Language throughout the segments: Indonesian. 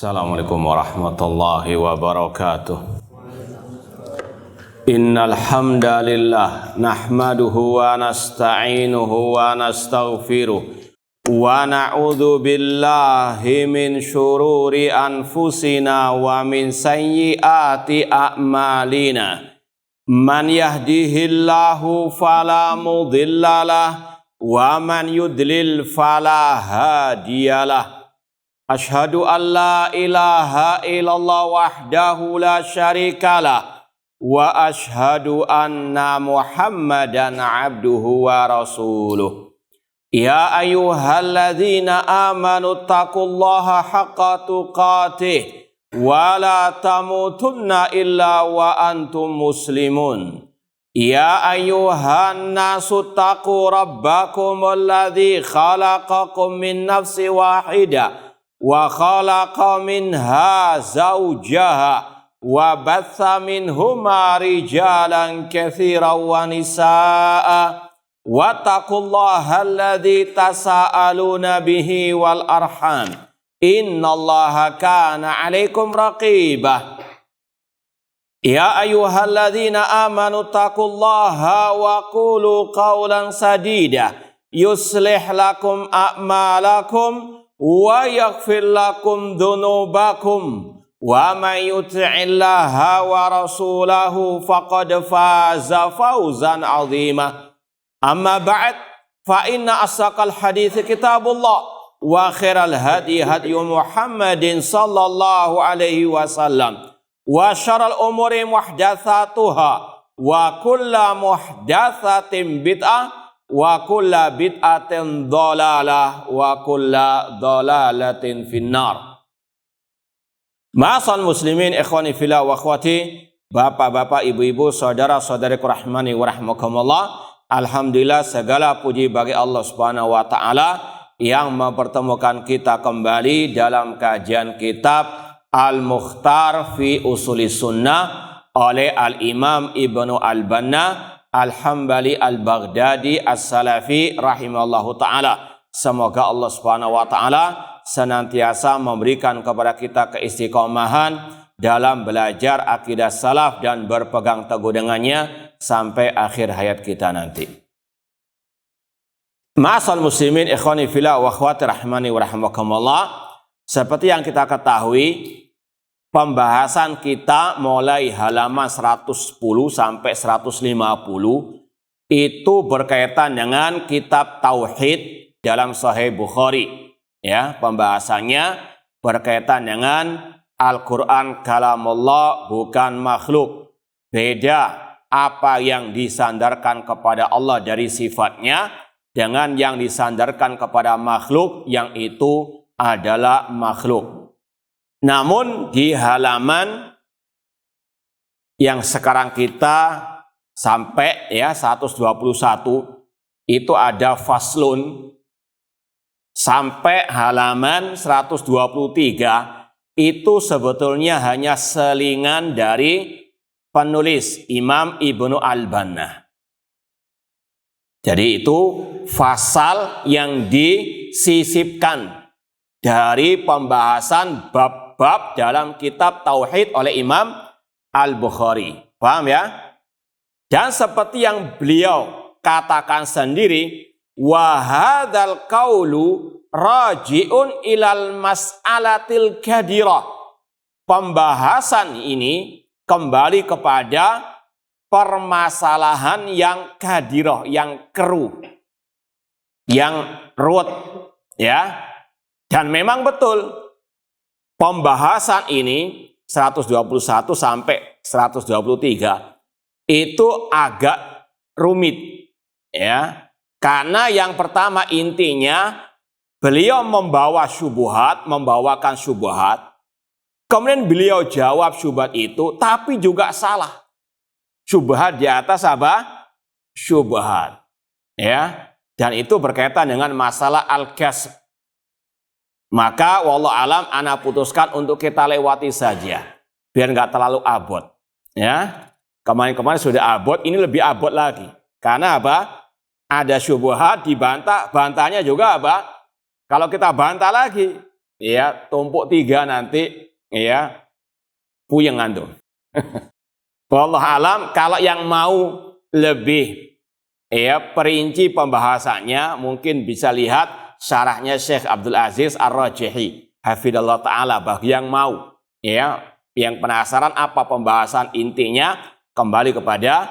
Assalamualaikum warahmatullahi wabarakatuh. Innal hamdalillah nahmaduhu wa nasta'inuhu wa nastaghfiruh wa na'udzu billahi min syururi anfusina wa min sayyiati a'malina. Man yahdihillahu fala mudhillalah wa man yudlil fala hadiyalah. Ashhadu an la ilaha illallah wahdahu la syarikalah wa ashhadu anna Muhammadan abduhu wa rasuluh. Ya ayyuhalladzina amanu taqullaha haqqa tuqatih wa la tamutunna illa wa antum muslimun. Ya ayyuhan nasu taqu rabbakum alladzi khalaqakum min nafsin wahidah wa khalaqa minha zawjaha wa batha minhuma rijalan katsiran wa nisaa'a wattaqullaha alladzi tasaaluna bihi wal arham innallaha kana 'alaikum raqibah. Ya ayyuhalladzina amanu taqullaha wa qulu qawlan sadida yuslih lakum a'malakum wa yaghfir lakum dhunubakum wa may yuti'illaha wa rasulahu faqad faza fawzan 'azima. Amma ba'd, fa inna asaqal hadits kitabullah wa khairal hadi hadi Muhammadin sallallahu alaihi wasallam wa syarrul umuri muhdatsatuha wa kullu muhdatsatin bid'ah wa kulla bid'atin dhalalah wa kulla dhalalatin finnar. Ma'asal muslimin ikhwani fillah wa akhwati, bapak-bapak, ibu-ibu, saudara-saudariku rahmani wa rahmakumullah. Alhamdulillah, segala puji bagi Allah Subhanahu wa taala yang mempertemukan kita kembali dalam kajian kitab Al-Mukhtar fi Usuli Sunnah oleh Al-Imam Ibnu Al-Banna Al-Hambali Al-Baghdadi As-Salafi rahimallahu ta'ala. Semoga Allah subhanahu wa ta'ala senantiasa memberikan kepada kita keistiqomahan dalam belajar akidah salaf dan berpegang teguh dengannya sampai akhir hayat kita nanti. Ma'asal muslimin ikhwani fillah wa akhwati rahmani wa rahmakumullah. Seperti yang kita ketahui, pembahasan kita mulai halaman 110 sampai 150 itu berkaitan dengan kitab Tauhid dalam Sahih Bukhari. Ya, pembahasannya berkaitan dengan Al-Quran kalamullah bukan makhluk. Beda apa yang disandarkan kepada Allah dari sifatnya dengan yang disandarkan kepada makhluk yang itu adalah makhluk. Namun di halaman yang sekarang kita sampai ya 121 itu ada faslun sampai halaman 123 itu sebetulnya hanya selingan dari penulis Imam Ibnu Al-Banna. Jadi itu fasal yang disisipkan dari pembahasan bab dalam kitab Tauhid oleh Imam Al-Bukhari. Paham ya? Dan seperti yang beliau katakan sendiri, wa hadzal qaulu raji'un ilal mas'alatil kadirah. Pembahasan ini kembali kepada permasalahan yang kadirah, yang keruh, yang ruwet, ya. Dan memang betul pembahasan ini 121 sampai 123 itu agak rumit, ya. Karena yang pertama intinya beliau membawakan syubhat. Kemudian beliau jawab syubhat itu tapi juga salah. Syubhat di atas apa? Syubhat. Ya. Dan itu berkaitan dengan masalah al-kasb. Maka wallahu alam ana putuskan untuk kita lewati saja biar nggak terlalu abot. Ya, kemarin sudah abot, ini lebih abot lagi. Karena apa? Ada syubhat dibantah, bantahnya juga apa? Kalau kita bantah lagi, ya tumpuk 3 nanti ya puyeng antum. Wallahu alam, kalau yang mau lebih ya perinci pembahasannya mungkin bisa lihat syarahnya Syekh Abdul Aziz Ar-Rajihi hafidhallah taala. Bagi yang mau ya, yang penasaran apa pembahasan intinya, kembali kepada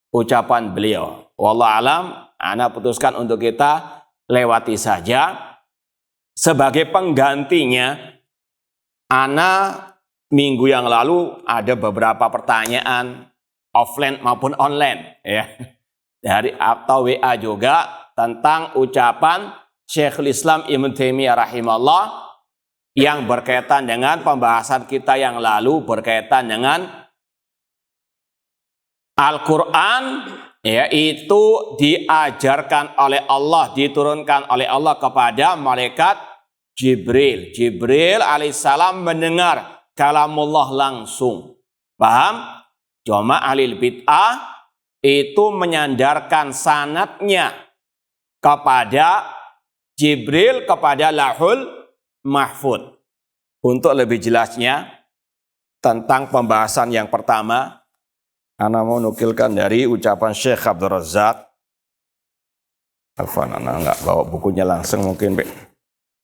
ucapan beliau. Wallahu alam, ana putuskan untuk kita lewati saja. Sebagai penggantinya, ana minggu yang lalu ada beberapa pertanyaan offline maupun online ya, dari atau WA juga tentang ucapan Syekhul Islam Ibnu Taimiyah rahimahullah yang berkaitan dengan pembahasan kita yang lalu berkaitan dengan Al-Quran, yaitu diajarkan oleh Allah, diturunkan oleh Allah kepada malaikat Jibril. Jibril alaihissalam mendengar kalamullah langsung. Paham? Cuma ahli bid'ah itu menyandarkan sanadnya kepada Jibril, kepada Lauhul Mahfud. Untuk lebih jelasnya tentang pembahasan yang pertama, ana mau nukilkan dari ucapan Syekh Abdul Razak. Afwan, ana nggak bawa bukunya langsung, mungkin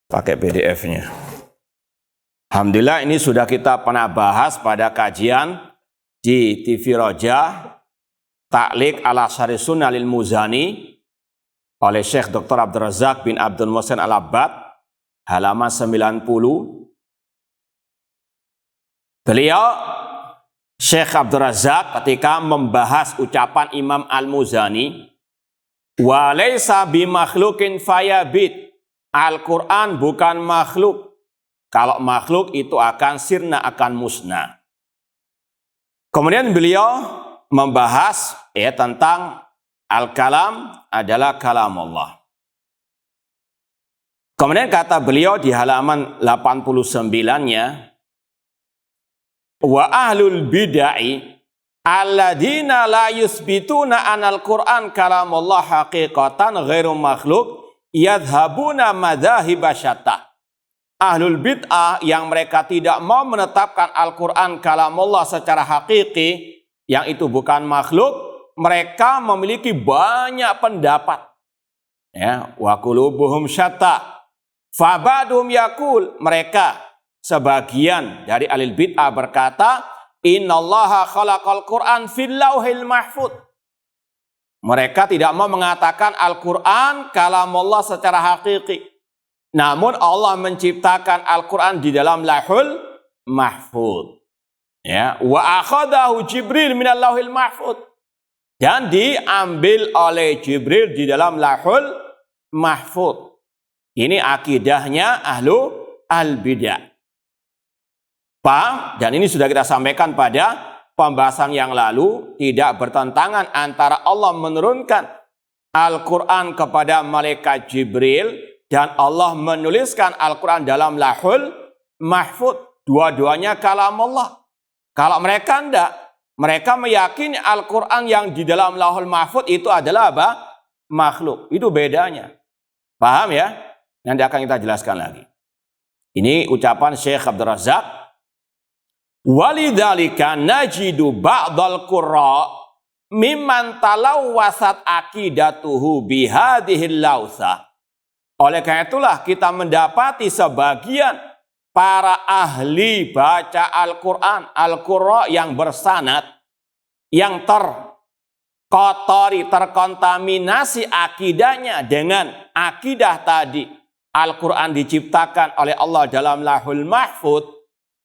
pakai PDF-nya. Alhamdulillah ini sudah kita pernah bahas pada kajian di TV Roja, Ta'liq ala Syarih Sunnah lil Muzani oleh Syekh Dr. Abdul Razak bin Abdul Muhsin Al-Abbad, halaman 90. Beliau Syekh Abdul Razak ketika membahas ucapan Imam Al-Muzani, wa laisa bimakhluqin fayabit, Al-Quran bukan makhluk, kalau makhluk itu akan sirna, akan musnah. Kemudian beliau membahas tentang al-kalam adalah kalam Allah. Kemudian kata beliau di halaman 89-nya, wa ahlul bid'ah alladzina la yusbituna anal Qur'an kalamullah haqiqatan ghairu makhluk yadhhabuna madzahib syatta. Ahlul bid'ah yang mereka tidak mau menetapkan Al-Qur'an kalamullah secara hakiki, yang itu bukan makhluk, mereka memiliki banyak pendapat. Ya, wa qulubuhum syatta. Fabadhum yaqul, mereka sebagian dari ahli bid'ah berkata, innallaha khalaqal Qur'an fil lauhil mahfud. Mereka tidak mau mengatakan Al-Quran kalamullah secara hakiki. Namun Allah menciptakan Al-Quran di dalam lauhul mahfud. Ya, wa akhadahu Jibril minal lauhil mahfud. Dan diambil oleh Jibril di dalam lauhul mahfud. Ini akidahnya ahlu al-bid'ah. Paham? Dan ini sudah kita sampaikan pada pembahasan yang lalu, tidak bertentangan antara Allah menurunkan Al-Quran kepada malaikat Jibril dan Allah menuliskan Al-Quran dalam Lauhul Mahfud. Dua-duanya kalam Allah. Kalau mereka tidak, mereka meyakini Al-Quran yang di dalam Lauhul Mahfud itu adalah apa? Makhluk. Itu bedanya. Paham ya? Nanti akan kita jelaskan lagi. Ini ucapan Syekh Abdul Razak. Walidzalika najidu ba'dal qurra mimman talawwasat aqidatuhu bihadhil lausa. Oleh karena itulah kita mendapati sebagian para ahli baca Al-Quran, Al-Qurra yang bersanad, yang terkotori, terkontaminasi akidahnya dengan akidah tadi. Al-Quran diciptakan oleh Allah dalam Lauhul Mahfud.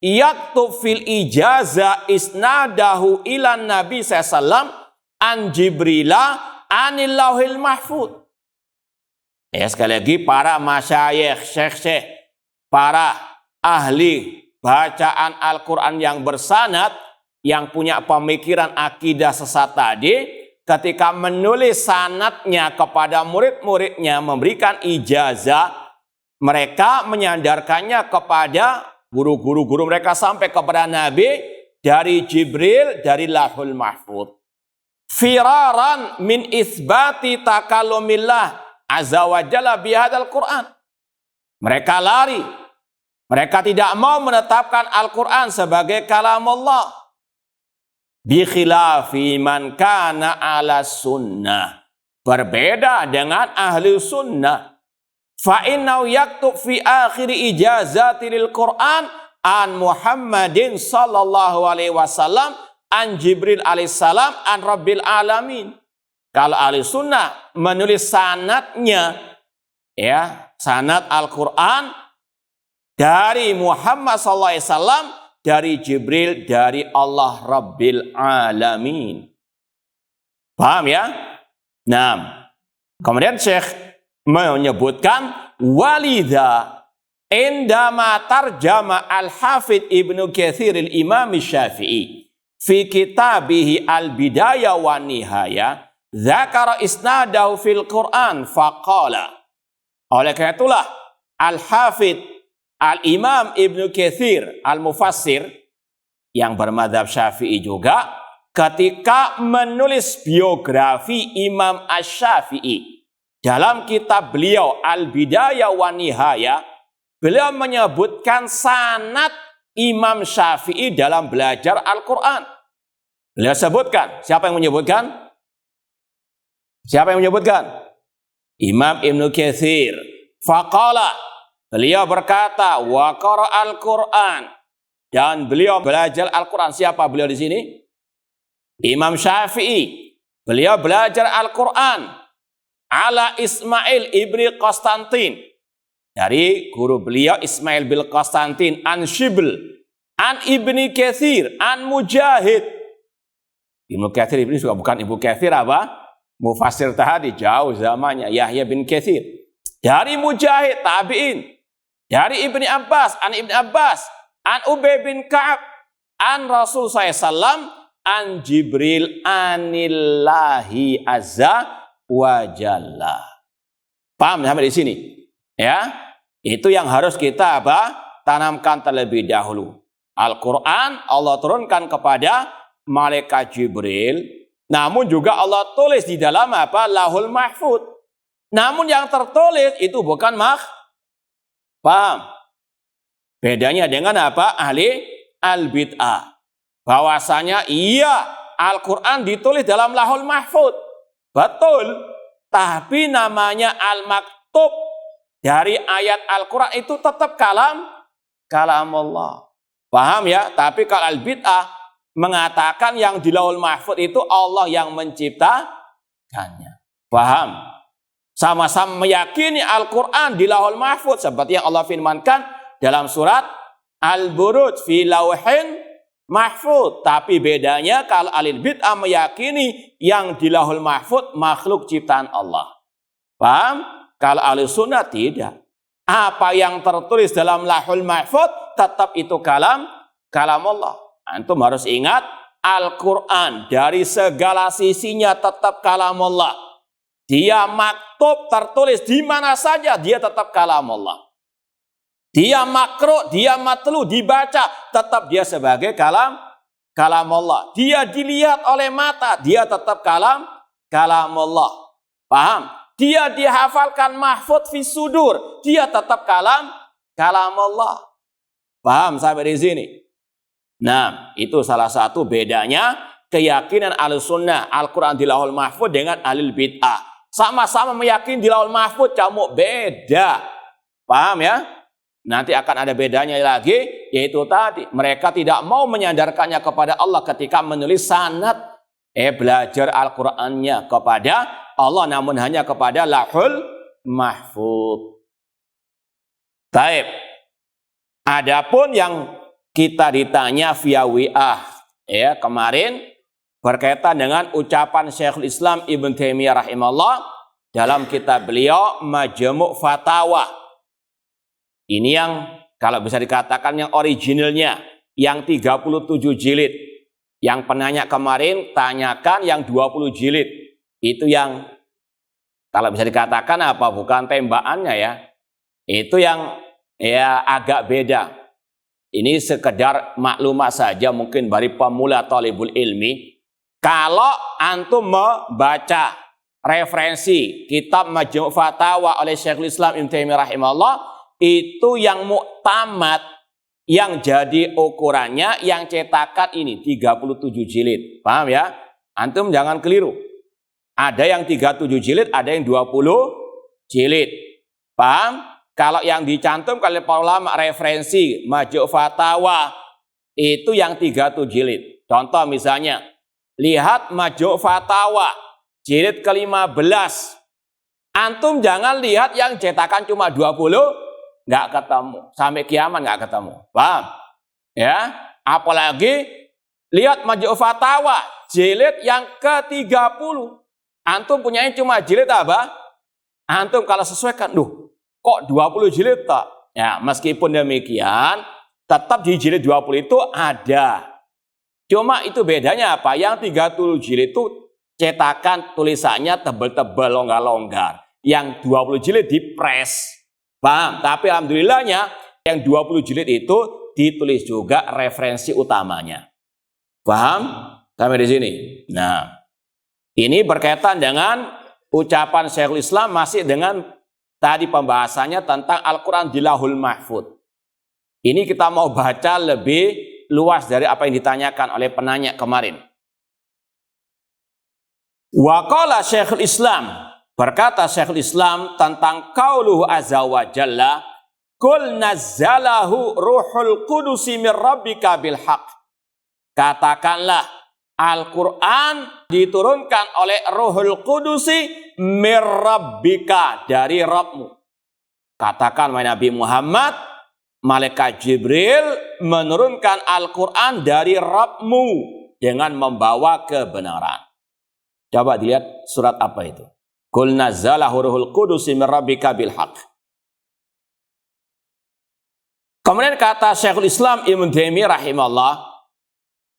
Yaktub fil ijazah isnadahu ilan Nabi SAW an Jibrila anil Lauhil Mahfud. Ya, sekali lagi para masyayikh, syekh-syekh, para ahli bacaan Al-Quran yang bersanad, yang punya pemikiran akidah sesat tadi, ketika menulis sanadnya kepada murid-muridnya, memberikan ijazah, mereka menyandarkannya kepada guru-guru mereka sampai kepada Nabi dari Jibril, dari Lauhul Mahfud. Firaran min isbati takalumillah azza wa jalla bihadzal Qur'an. Mereka lari Mereka tidak mau menetapkan Al-Quran sebagai kalam Allah. Bi khilafi man kana ala sunnah. Berbeda dengan ahli sunnah. Fa innahu yaktub fi akhir ijazati lil Quran an Muhammadin sallallahu alaihi wasallam an Jibril alaihissalam an Rabbil alamin. Kalau ahli sunnah menulis sanadnya, ya, sanad Al-Quran dari Muhammad sallallahu alaihi wasallam, dari Jibril, dari Allah Rabbil alamin. Paham ya? Nah, kemudian Syekh menyebutkan walidha indama tarjama al-Hafidh Ibnu Katsir al-Imam Syafi'i fi kitabihi al-Bidayah wa Nihayah dzakara isnadahu fil Quran faqala. Oleh karena itulah al-Hafidh al-Imam Ibnu Katsir al-Mufassir yang bermadzhab Syafi'i juga, ketika menulis biografi Imam Asy-Syafi'i dalam kitab beliau Al-Bidayah wa Nihayah, beliau menyebutkan sanad Imam Syafi'i dalam belajar Al-Quran. Beliau sebutkan. Siapa yang menyebutkan? Siapa yang menyebutkan? Imam Ibnu Katsir. Faqala, beliau berkata, wa qara al-Quran, dan beliau belajar Al-Quran. Siapa beliau di sini? Imam Syafi'i. Beliau belajar Al-Quran ala Ismail ibni Konstantin, dari guru beliau Ismail bin Konstantin, an Shibl, an Ibni Katsir, an Mujahid. Ibnu Katsir ini juga bukan Ibnu Katsir apa? Mufassir tadi, jauh zamannya, Yahya bin Katsir. Dari Mujahid, tabi'in. Dari Ibni Abbas, an Ibni Abbas, an Ubay bin Ka'ab, an Rasul SAW, an Jibril anillahi azza wa jalla. Paham sampai di sini? Ya, itu yang harus kita apa? Tanamkan terlebih dahulu. Al-Quran Allah turunkan kepada malaikat Jibril, namun juga Allah tulis di dalam apa? Lahul Mahfud. Namun yang tertulis itu bukan paham? Bedanya dengan apa? Ahli al-bid'ah. Bahwasanya iya, Al-Quran ditulis dalam Lahul Mahfud. Betul. Tapi namanya Al-Maktub. Dari ayat Al-Quran itu tetap kalam Allah. Paham ya? Tapi kalau Al-Bid'ah mengatakan yang di Lahul Mahfud itu Allah yang menciptakannya. Paham? Sama-sama meyakini Al-Quran di Lahul Mahfud. Seperti yang Allah firmankan dalam surat Al-Buruj, fi lauhin mahfud. Tapi bedanya kalau ahli bid'ah meyakini yang di Lahul Mahfud makhluk ciptaan Allah. Paham? Kalau ahli sunnah tidak. Apa yang tertulis dalam Lahul Mahfud tetap itu kalam Allah. Antum harus ingat, Al-Quran dari segala sisinya tetap kalam Allah. Dia maktub, tertulis di mana saja, dia tetap kalam Allah. Dia makro, dia matlu, dibaca, tetap dia sebagai kalam Allah. Dia dilihat oleh mata, dia tetap kalam Allah. Paham? Dia dihafalkan mahfud fi sudur, dia tetap kalam Allah. Paham sampai di sini? Nah, itu salah satu bedanya keyakinan Ahlussunnah Al-Quran di Lahul Mahfud dengan Ahlul Bid'ah. Sama-sama meyakini di Lahul Mahfud, cuma beda. Paham ya? Nanti akan ada bedanya lagi, yaitu tadi mereka tidak mau menyandarkannya kepada Allah ketika menulis sanad belajar Al-Qur'annya kepada Allah, namun hanya kepada Lahul Mahfud. Taib. Adapun yang kita ditanya via WA ya kemarin berkaitan dengan ucapan Syekhul Islam Ibnu Taimiyah rahimahullah dalam kitab beliau Majmu' Fatawa. Ini yang kalau bisa dikatakan yang originalnya, yang 37 jilid. Yang penanya kemarin tanyakan yang 20 jilid. Itu yang kalau bisa dikatakan apa, bukan tembakannya ya. Itu yang ya agak beda. Ini sekedar maklumat saja mungkin bagi pemula talibul ilmi. Kalau antum membaca referensi kitab Majmu' Fatawa oleh Syekhul Islam Ibnu Taimiyah rahimahullah, itu yang muktamad, yang jadi ukurannya, yang cetakan ini 37 jilid. Paham ya? Antum jangan keliru. Ada yang 37 jilid, ada yang 20 jilid. Paham? Kalau yang dicantum oleh para ulama referensi Majmu' Fatawa itu yang 37 jilid. Contoh misalnya, lihat Majmu' Fatawa jilid ke-15. Antum jangan lihat yang cetakan cuma 20, nggak ketemu. Sampai kiamat nggak ketemu. Paham? Ya. Apalagi lihat Majmu' Fatawa jilid yang ke-30. Antum punyanya cuma jilid apa? Antum kalau sesuaikan, kok 20 jilid tak? Ya, meskipun demikian, tetap di jilid 20 itu ada. Cuma itu bedanya apa? Yang 30 jilid itu cetakan tulisannya tebal-tebal, longgar-longgar. Yang 20 jilid dipres. Paham? Tapi alhamdulillahnya yang 20 jilid itu ditulis juga referensi utamanya. Paham? Sampai di sini. Nah, ini berkaitan dengan ucapan Syekhul Islam masih dengan tadi pembahasannya tentang Al-Quran di Lauhul Mahfuz. Ini kita mau baca lebih luas dari apa yang ditanyakan oleh penanya kemarin. Wa qala Syekhul Islam, berkata Syekhul Islam tentang qauluhu azza wa jalla, qul nazzalahu ruhul qudusi mir rabbika bil haqq. Katakanlah Al-Quran diturunkan oleh Ruhul Qudusi mir rabbika, dari Rabbmu. Katakan wahai Nabi Muhammad, malaikat Jibril menurunkan Al-Quran dari Rabbmu dengan membawa kebenaran. Coba dilihat surat apa itu. Qul nazzalahu Ruhul Qudusi mir rabbika bil haqq. Kemudian kata Syekhul Islam Ibnu Taimiyah rahimahullah,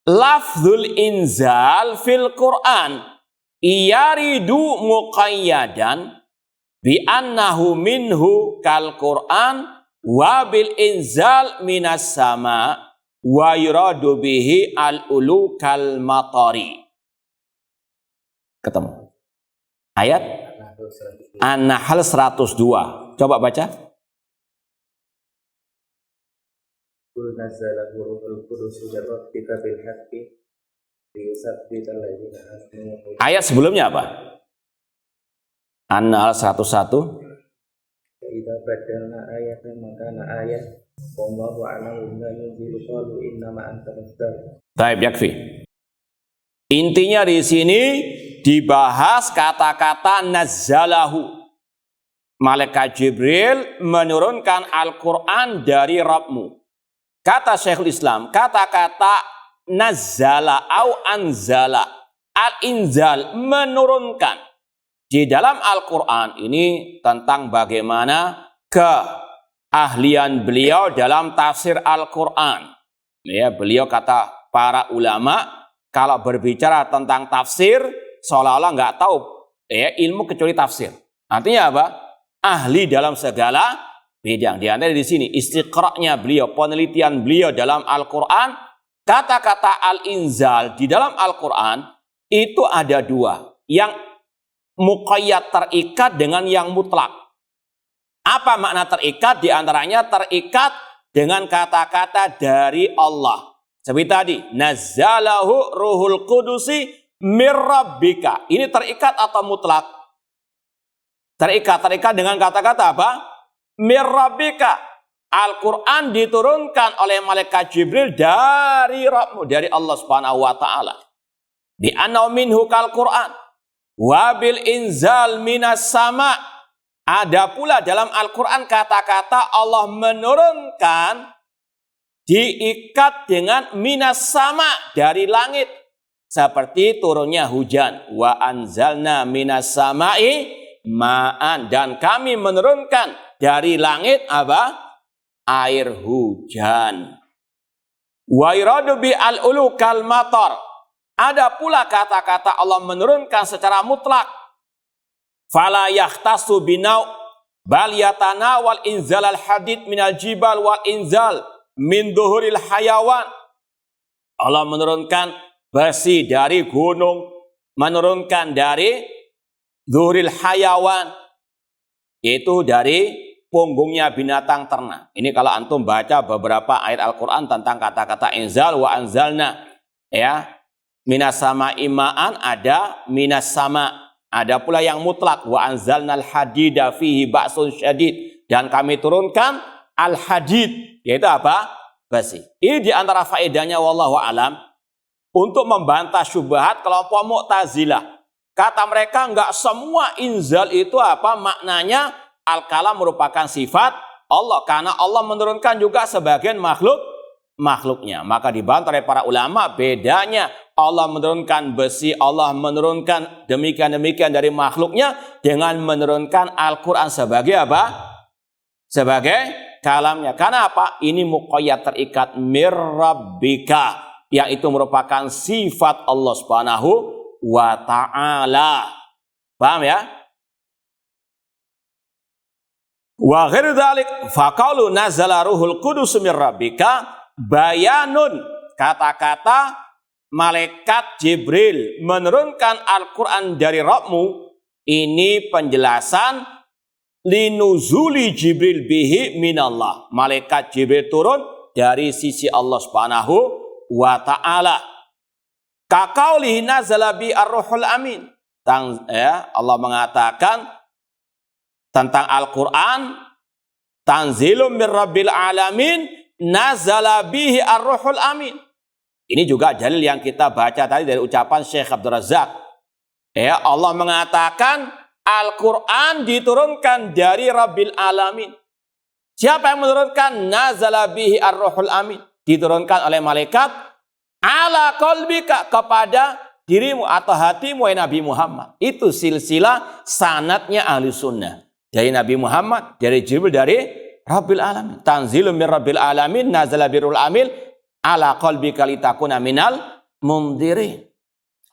lafzul inzal fil Quran yaridu muqayyadan bi annahu minhu kal Quran wa bil inzal minas sama wa yuradu bihi al ulu kal matari. Ketemu ayat An-Nahl 102. Coba baca. Qul nazzalahu ruhul qudus min rabbika bil haqqi liyutsabbita alladziina aamanu. Ayat sebelumnya apa? An-Nahl 101. Idza badalna ayatan makana ayat wallahu a'lamu bima yunzilu qalu innama anta muftar. Baik, yakfi. Intinya di sini dibahas kata-kata nazzalahu. Malaikat Jibril menurunkan Al-Quran dari Rabbmu. Kata Syekhul Islam, kata-kata nazzala au anzala, al-inzal, menurunkan. Di dalam Al-Quran ini tentang bagaimana keahlian beliau dalam tafsir Al-Quran. Ya, beliau kata para ulama, kalau berbicara tentang tafsir, seolah-olah nggak tahu ilmu kecuali tafsir. Artinya apa? Ahli dalam segala bidang. Di antara di sini istiqra'nya beliau, penelitian beliau dalam Al-Quran, kata-kata al-inzal di dalam Al-Quran itu ada dua. Yang muqayyad, terikat, dengan yang mutlak. Apa makna terikat? Di antaranya terikat dengan kata-kata dari Allah. Seperti tadi, nazzalahu ruhul qudusi mir rabbika. Ini terikat atau mutlak? Terikat dengan kata-kata apa? Mir rabbika. Al-Quran diturunkan oleh malaikat Jibril dari Rabbmu, dari Allah Subhanahu wa taala. Bi annahu minhu kal Quran wa bil inzal minas sama. Ada pula dalam Al-Quran kata-kata Allah menurunkan diikat dengan minas sama, dari langit, seperti turunnya hujan. Wa anzalna minas samai ma'an, dan kami menurunkan dari langit apa? Air hujan. Wa iradu bi al-ulu kal matar. Ada pula kata-kata Allah menurunkan secara mutlak. Fala yahtasu binau bal yatanawal inzal al-hadid minal jibal wal inzal min duhuril hayawan. Allah menurunkan besi dari gunung, menurunkan dari duhuril hayawan, yaitu dari punggungnya binatang ternak. Ini kalau antum baca beberapa ayat Al-Quran tentang kata-kata inzal wa anzalna. Ya, minas sama imaan ada minas sama. Ada pula yang mutlak wa anzalnal hadida fihi ba'sun syadid. Dan kami turunkan al-hadid. Yaitu apa? Besi. Ini diantara faedahnya wallahu alam. Untuk membantah syubhat kelompok Mu'tazilah. Kata mereka enggak semua inzal itu apa maknanya al-kalam merupakan sifat Allah. Karena Allah menurunkan juga sebagian makhluknya. Maka dibantah oleh para ulama bedanya Allah menurunkan besi, Allah menurunkan demikian-demikian dari makhluknya dengan menurunkan Al-Quran sebagai apa? Sebagai kalamnya. Karena apa? Ini muqayyad terikat mirrabbika. Yang itu merupakan sifat Allah Subhanahu wa ta'ala. Paham ya? Wa ghairu dzalik faqalu nazala ruhul qudus mir rabbika bayanun. Kata-kata malaikat Jibril menurunkan Al-Qur'an dari Rabbmu ini penjelasan linuzuli Jibril bihi minallah. Malaikat Jibril turun dari sisi Allah Subhanahu wa ta'ala. Kaqaulihi nazala bi ar-ruhul amin. Allah mengatakan tentang Al-Quran, tanzilum min rabbil alamin, nazala bihi ar-ruhul amin. Ini juga dalil yang kita baca tadi dari ucapan Syekh Abdul Razak. Ya, Allah mengatakan Al-Quran diturunkan dari Rabbil Alamin. Siapa yang menurunkan? Nazala bihi ar-ruhul amin. Diturunkan oleh malaikat ala qalbika kepada dirimu atau hatimu wahai Nabi Muhammad. Itu silsilah sanadnya ahli sunnah. Dari Nabi Muhammad, dari Jibril, dari Rabbil Alamin. Tanzilum min Rabbil Alamin, nazala birul amil ala qalbika litakuna minal mundirin.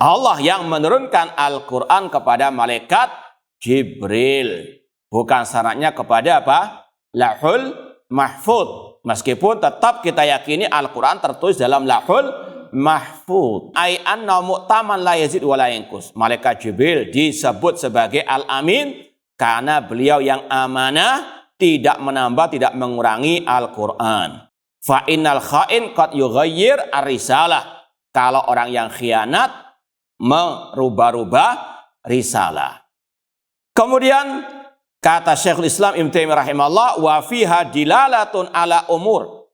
Allah yang menurunkan Al-Quran kepada malaikat Jibril. Bukan sanadnya kepada apa? Lahul mahfud. Meskipun tetap kita yakini Al-Quran tertulis dalam lahul mahfud. Ai anna mu'taman la yazid wa la yanqus. Malaikat Jibril disebut sebagai Al-Amin karena beliau yang amanah, tidak menambah, tidak mengurangi Al-Quran. Fa innal kha'in qad yughayyir ar-risalah. Kalau orang yang khianat merubah-rubah risalah. Kemudian kata Syekhul Islam Ibnu Taimiyah rahimahullah wa fiha dilalatun ala umur.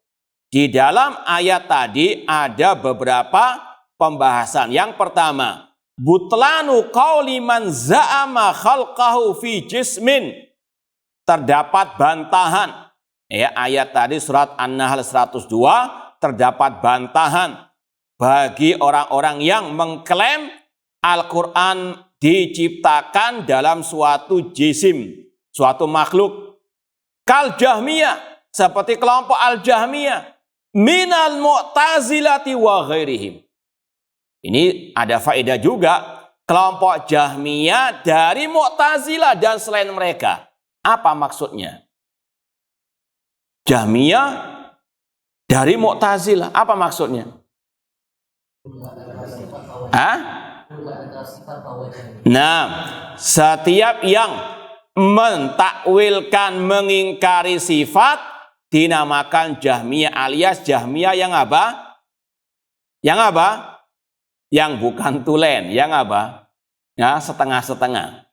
Di dalam ayat tadi ada beberapa pembahasan. Yang pertama, butlanu qauli man za'ama khalqahu fi jismin. Terdapat bantahan. Ya, ayat tadi surat An-Nahl 102 terdapat bantahan bagi orang-orang yang mengklaim Al-Quran diciptakan dalam suatu jisim, suatu makhluk. Kal Jahmiyah, seperti kelompok Al-Jahmiyah. Minal Mu'tazilati wa ghairihim. Ini ada faedah juga. Kelompok Jahmiyah dari Mu'tazilah dan selain mereka. Apa maksudnya? Jahmiyah dari Mu'tazilah. Apa maksudnya? Nah, setiap yang mentakwilkan, mengingkari sifat dinamakan Jahmiyah alias Jahmiyah yang apa? Yang apa? Yang bukan tulen, yang apa? Ya, setengah-setengah.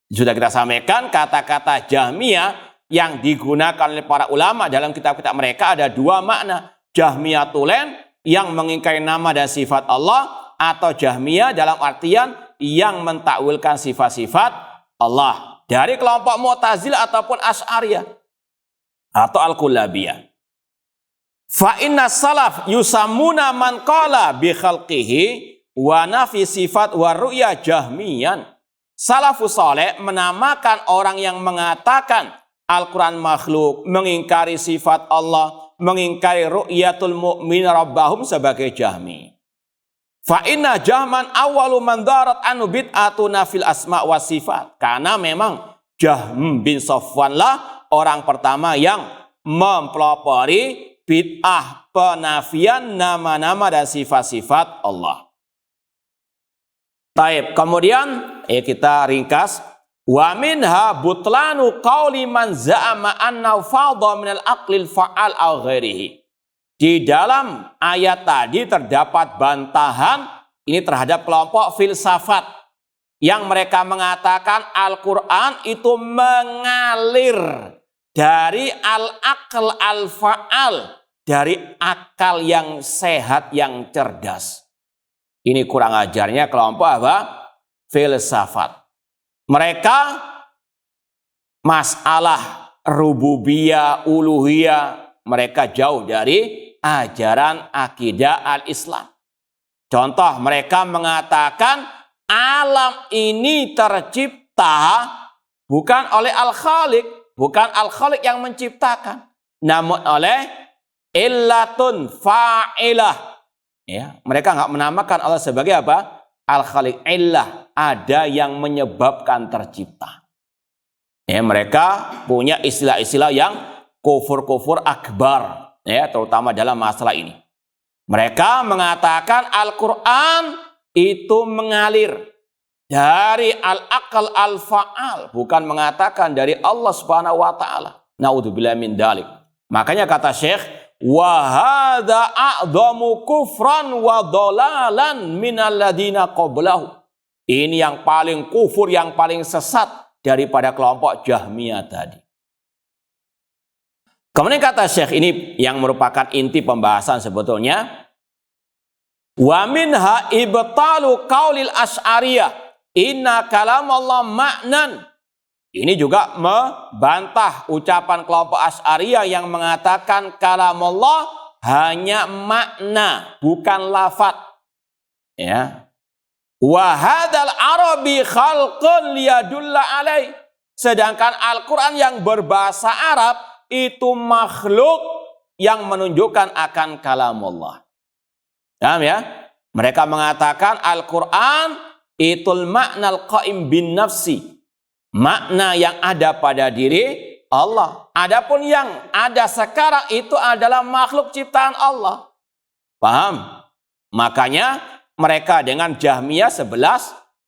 Sudah kita sampaikan kata-kata Jahmiyah yang digunakan oleh para ulama dalam kitab-kitab mereka ada dua makna. Jahmiyah tulen yang mengingkari nama dan sifat Allah, atau Jahmiyah dalam artian yang mentakwilkan sifat-sifat Allah. Dari kelompok Mu'tazilah ataupun Asy'ariyah atau Al-Kullabiyah. Fa inna salaf yusammuna man qala bi khalqihi wa nafi sifat wa ru'ya jahmiyan. Salafus saleh menamakan orang yang mengatakan Al-Quran makhluk, mengingkari sifat Allah, mengingkari ru'yatul mu'min rabbahum sebagai Jahmi. Fa inna jahman awwalu man darat anu bid'atuna fil asma wa sifat. Karena memang Jahm bin Safwan lah orang pertama yang mempelopori bid'ah penafian nama-nama dan sifat-sifat Allah. Baik, kemudian kita ringkas Wa minha butlanu qauli man za'ama anna fadha minal aqlil fa'al aw ghairihi. Di dalam ayat tadi terdapat bantahan ini terhadap kelompok filsafat yang mereka mengatakan Al-Quran itu mengalir dari al-aql al-fa'al, dari akal yang sehat, yang cerdas. Ini kurang ajarnya kelompok apa? Filsafat. Mereka masalah rububiyah, uluhiyah, mereka jauh dari ajaran akidah al-Islam. Contoh, mereka mengatakan alam ini tercipta bukan oleh Al-Khaliq, bukan Al-Khaliq yang menciptakan, namun oleh illatun fa'ilah. Ya, mereka nggak menamakan Allah sebagai apa? Al-Khaliq, illah, ada yang menyebabkan tercipta. Ya, mereka punya istilah-istilah yang kufur-kufur akbar, ya, terutama dalam masalah ini. Mereka mengatakan Al-Quran itu mengalir dari al-aqal al-fa'al, bukan mengatakan dari Allah Subhanahu wa taala. Naudzubillah min dzalik. Makanya kata Syekh, wa hadza a'dhamu kufran wa dhalalan minal ladzina qablahu. Ini yang paling kufur, yang paling sesat daripada kelompok Jahmiyah tadi. Kemudian kata Syekh, ini yang merupakan inti pembahasan sebetulnya. Wa minha ibtalu qaulil asy'ariyah inna kalam Allah ma'nan. Ini juga membantah ucapan kelompok Asy'ariyah yang mengatakan kalam Allah hanya makna, bukan lafaz. Ya. Wa hadzal arabi khalqun liyadulla alai. Sedangkan Al-Qur'an yang berbahasa Arab itu makhluk yang menunjukkan akan kalamullah. Paham ya? Mereka mengatakan Al-Quran itul maknal qaim bin nafsi. Makna yang ada pada diri Allah. Adapun yang ada sekarang itu adalah makhluk ciptaan Allah. Paham? Makanya mereka dengan Jahmiyah 11,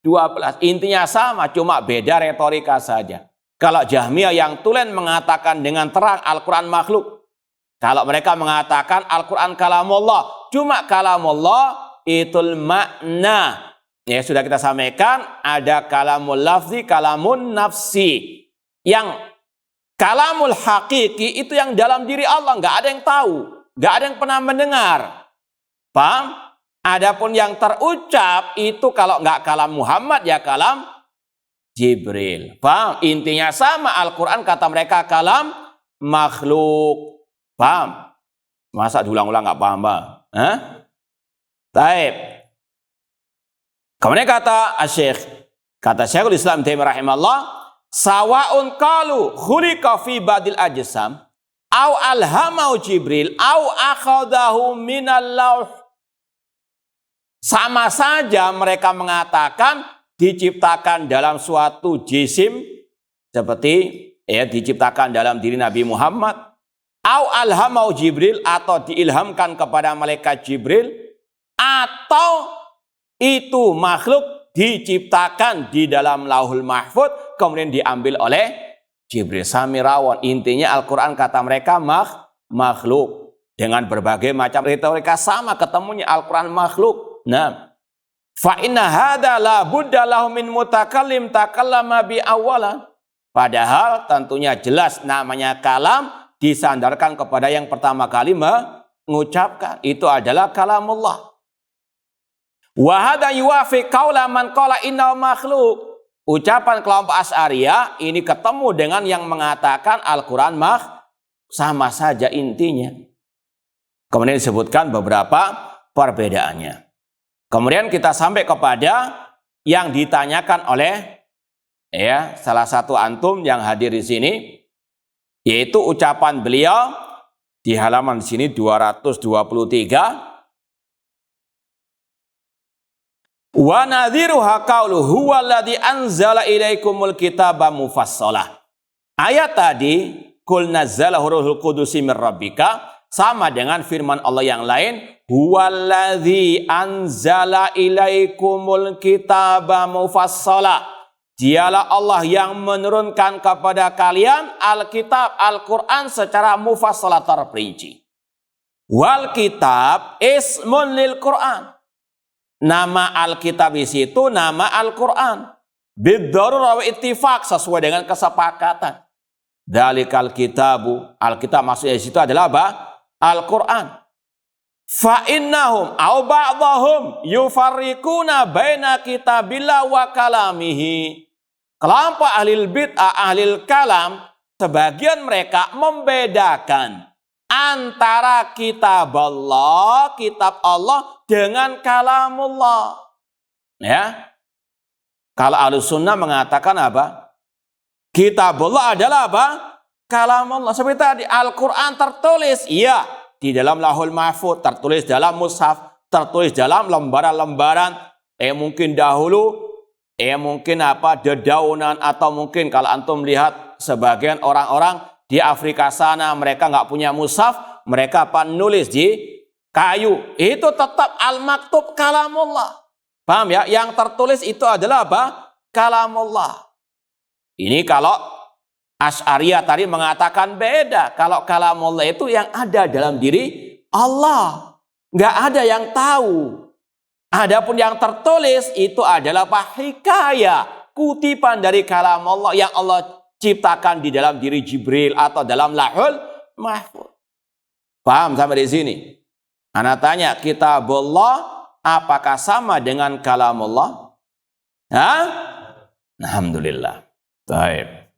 12. Intinya sama, cuma beda retorika saja. Kalau Jahmiyah yang tulen mengatakan dengan terang Al-Quran makhluk. Kalau mereka mengatakan Al-Quran kalamullah. Cuma kalamullah itul makna. Ya sudah kita sampaikan, ada kalamul lafzi, kalamun nafsi. Yang kalamul hakiki itu yang dalam diri Allah. Nggak ada yang tahu. Nggak ada yang pernah mendengar. Paham? Adapun yang terucap itu kalau nggak kalam Muhammad ya kalam Jibril. Paham? Intinya sama, Al-Quran kata mereka kalam makhluk. Paham? Masa diulang-ulang nggak paham, Pak? Hah? Taib. Kemudian kata Syekhul Islam Taimiyah rahimahullah, sawaun qalu khuliqa fi badil ajsam au alhamau Jibril au akhadahu minal lauh. Sama saja mereka mengatakan diciptakan dalam suatu jisim seperti ya diciptakan dalam diri Nabi Muhammad, au alhamau Jibril atau diilhamkan kepada malaikat Jibril, atau itu makhluk diciptakan di dalam Lauhul Mahfuz kemudian diambil oleh Jibril. Samirawon. Intinya Al-Quran kata mereka makhluk. Dengan berbagai macam retorika sama ketemunya Al-Quran makhluk. Nah, fa inna hadza la budda lahu min mutakallim takallama bi awalan. Padahal tentunya jelas namanya kalam disandarkan kepada yang pertama kali mengucapkan, itu adalah kalamullah. Wa hadza yuwafiq qaula man qala innahu makhluk. Ucapan kelompok Asy'ariyah ini ketemu dengan yang mengatakan Al-Qur'an sama saja intinya. Kemudian disebutkan beberapa perbedaannya. Kemudian kita sampai kepada yang ditanyakan oleh ya salah satu antum yang hadir di sini, yaitu ucapan beliau di halaman sini 223. Wa nadhiruha qaulu huwallazi anzala ilaikumul kitaba mufassalah. Ayat tadi qul nazzalahu ruhul qudus mir rabbika sama dengan firman Allah yang lain, huwallazi anzala ilaikumul kitaba mufassalah. Dialah Allah yang menurunkan kepada kalian Alkitab, Al-Quran secara mufassalah terperinci. Wal kitab ismun lil Quran. Nama Alkitab di situ nama Al-Quran. Bid-darurah wa ittifaq, sesuai dengan kesepakatan. Dalikal kitabu, Alkitab maksudnya di situ adalah apa? Al-Quran. Fa innahum au ba'dahum yufarriquna baina kitabillah wa kalamihi. Kelompok ahlil bid'ah, ahlil kalam, sebagian mereka membedakan antara kitab Allah dengan kalamullah. Ya. Kalau Ahlus Sunnah mengatakan apa? Kitabullah adalah apa? Kalamullah. Seperti tadi Al-Quran tertulis, iya, di dalam Lauhul Mahfuz, tertulis dalam mushaf, tertulis dalam lembaran-lembaran. Mungkin dahulu mungkin dedaunan, atau mungkin kalau antum lihat sebagian orang-orang di Afrika sana mereka nggak punya mushaf, mereka nulis di kayu. Itu tetap al-maktub kalamullah. Paham ya? Yang tertulis itu adalah apa? Kalamullah. Ini kalau Asy'ariyah tadi mengatakan beda. Kalau kalamullah itu yang ada dalam diri Allah. Nggak ada yang tahu. Adapun yang tertulis itu adalah hikayah, kutipan dari kalam Allah yang Allah ciptakan di dalam diri Jibril atau dalam Lauhul Mahfuz. Paham sampai di sini? Ana tanya, kitabullah apakah sama dengan kalam Allah? Hah? Alhamdulillah. Baik.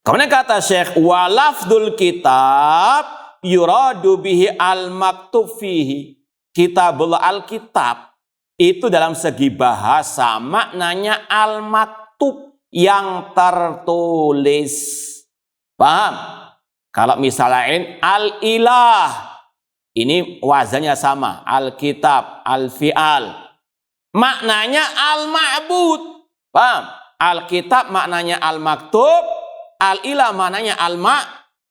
Kemudian kata Syekh, wa lafdzul kitab yuradu bihi al-maktub fihi. Kitabullah, Alkitab itu dalam segi bahasa maknanya al-maktub, yang tertulis. Paham? Kalau misalnya al-ilah, ini wazannya sama, Alkitab, al-fi'al. Maknanya al-ma'bud. Paham? Alkitab maknanya al-maktub, al-ilah maknanya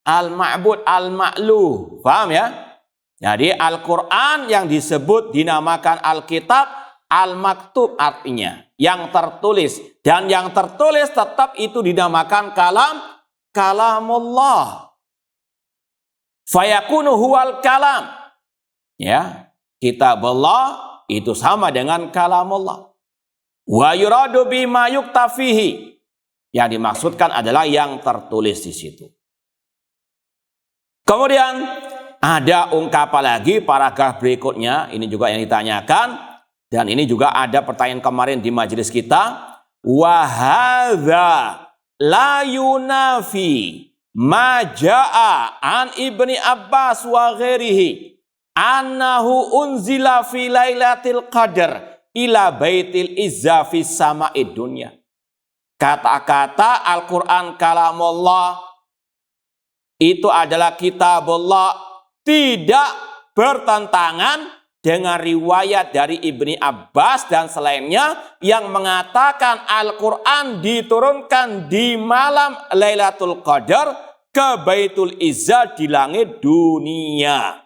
al-ma'bud, al-ma'luh. Paham ya? Jadi Al-Quran yang disebut dinamakan Alkitab, al-maktub artinya yang tertulis. Dan yang tertulis tetap itu dinamakan kalamullah. Fayakunu huwal kalam. Ya, kitabullah itu sama dengan kalamullah. Wa yuradu bima yuktafihi. Yang dimaksudkan adalah yang tertulis di situ. Kemudian ada ungkapan lagi paragraf berikutnya, ini juga yang ditanyakan, dan ini juga ada pertanyaan kemarin di majelis kita. Wa hadza la yunafi ma jaa an Ibni Abbas wa ghairihi annahu unzila fi lailatul qadar ila baitil izza fi sama'id dunya. Kata-kata Al-Quran kalamullah itu adalah kitabullah tidak bertentangan dengan riwayat dari Ibni Abbas dan selainnya yang mengatakan Al-Quran diturunkan di malam Lailatul Qadar ke Baitul Izzah di langit dunia.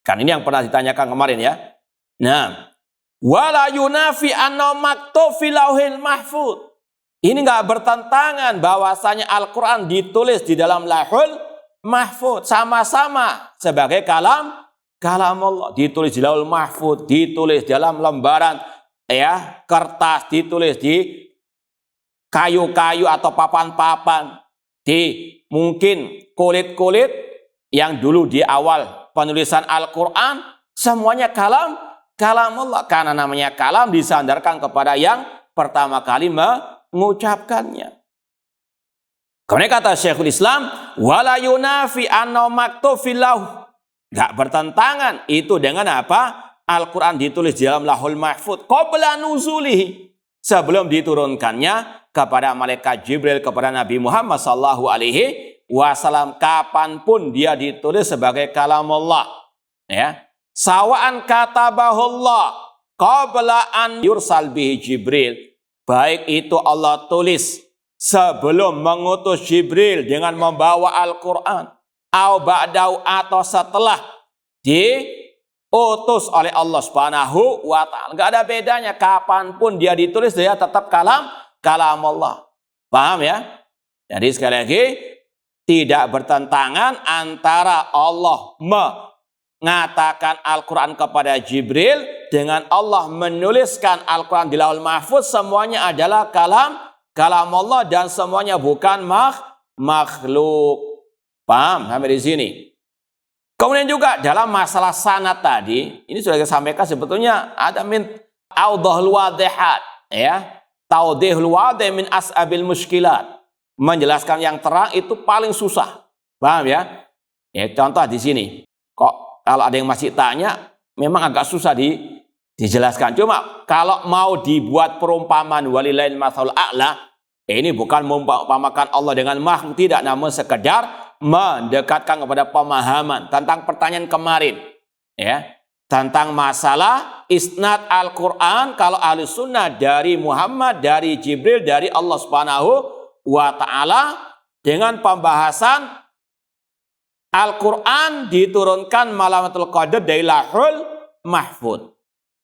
Kan ini yang pernah ditanyakan kemarin ya. Nah, wala yunafi anna maktub fil lauhil mahfuz. Ini nggak bertentangan bahwasanya Al-Quran ditulis di dalam Lauhul Mahfuz, sama-sama sebagai kalam Allah, ditulis di Lauhul Mahfuz, ditulis dalam lembaran ya kertas, ditulis di kayu-kayu atau papan-papan, di mungkin kulit-kulit yang dulu di awal penulisan Al-Quran, semuanya kalam Allah, karena namanya kalam disandarkan kepada yang pertama kali mengucapkannya. Kemudian kata Syekhul Islam, wala yunafi anna maktub fil lauh. Enggak bertentangan itu dengan apa? Al-Quran ditulis di dalam Lauhul Mahfuz qabla nuzulihi, sebelum diturunkannya kepada malaikat Jibril kepada Nabi Muhammad sallallahu alaihi wasallam, kapanpun dia ditulis sebagai kalamullah. Ya. Sawa'an katabahullah qabla an yursal bihi Jibril, baik itu Allah tulis sebelum mengutus Jibril dengan membawa Al-Quran, au ba'dau atau setelah utus oleh Allah Subhanahu wa taala. Enggak ada bedanya, kapanpun dia ditulis dia tetap kalam Allah. Paham ya? Jadi sekali lagi, tidak bertentangan antara Allah mengatakan Al-Quran kepada Jibril dengan Allah menuliskan Al-Quran di Lauhul Mahfuz. Semuanya adalah kalam Allah dan semuanya bukan makhluk. Paham sampai di sini? Kemudian juga dalam masalah sanad tadi, ini sudah kita sampaikan sebetulnya ada min awdahul wadihat, ya. Taudihul wadih min as'abil muskilat. Menjelaskan yang terang itu paling susah. Paham ya? Ya, contoh di sini. Kok kalau ada yang masih tanya, memang agak susah dijelaskan. Cuma kalau mau dibuat perumpamaan walillahil matsalul a'la, ini bukan mengumpamakan Allah dengan makhluk, tidak, namun sekedar mendekatkan kepada pemahaman tentang pertanyaan kemarin, ya, tentang masalah isnad Al-Quran. Kalau ahli sunnah dari Muhammad, dari Jibril, dari Allah Subhanahu wa ta'ala, dengan pembahasan Al-Quran diturunkan Lailatul Qadar dari Lauhul Mahfuz.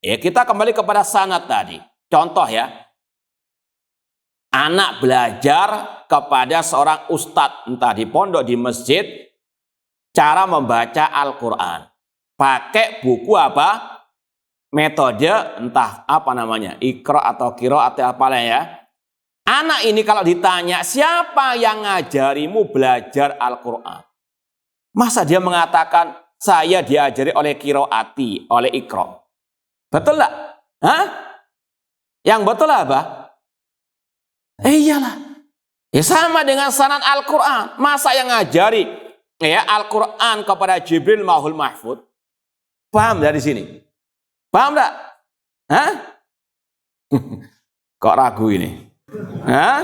Ya, kita kembali kepada sanad tadi. Contoh ya, anak belajar kepada seorang ustadz, entah di pondok, di masjid, cara membaca Al-Quran. Pakai buku apa? Metode, entah apa namanya, Iqra atau Qira atau apalah ya. Anak ini kalau ditanya, siapa yang ngajarimu belajar Al-Quran? Masa dia mengatakan, saya diajari oleh Qiraati, oleh Iqra. Betul tak? Hah? Yang betul apa? Iyalah. Ya sama dengan sanad Al-Quran. Masa yang ngajari ya Al-Quran kepada Jibril Lauhul Mahfuz? Paham dari sini? Paham tak? Hah? Kok ragu ini? Hah?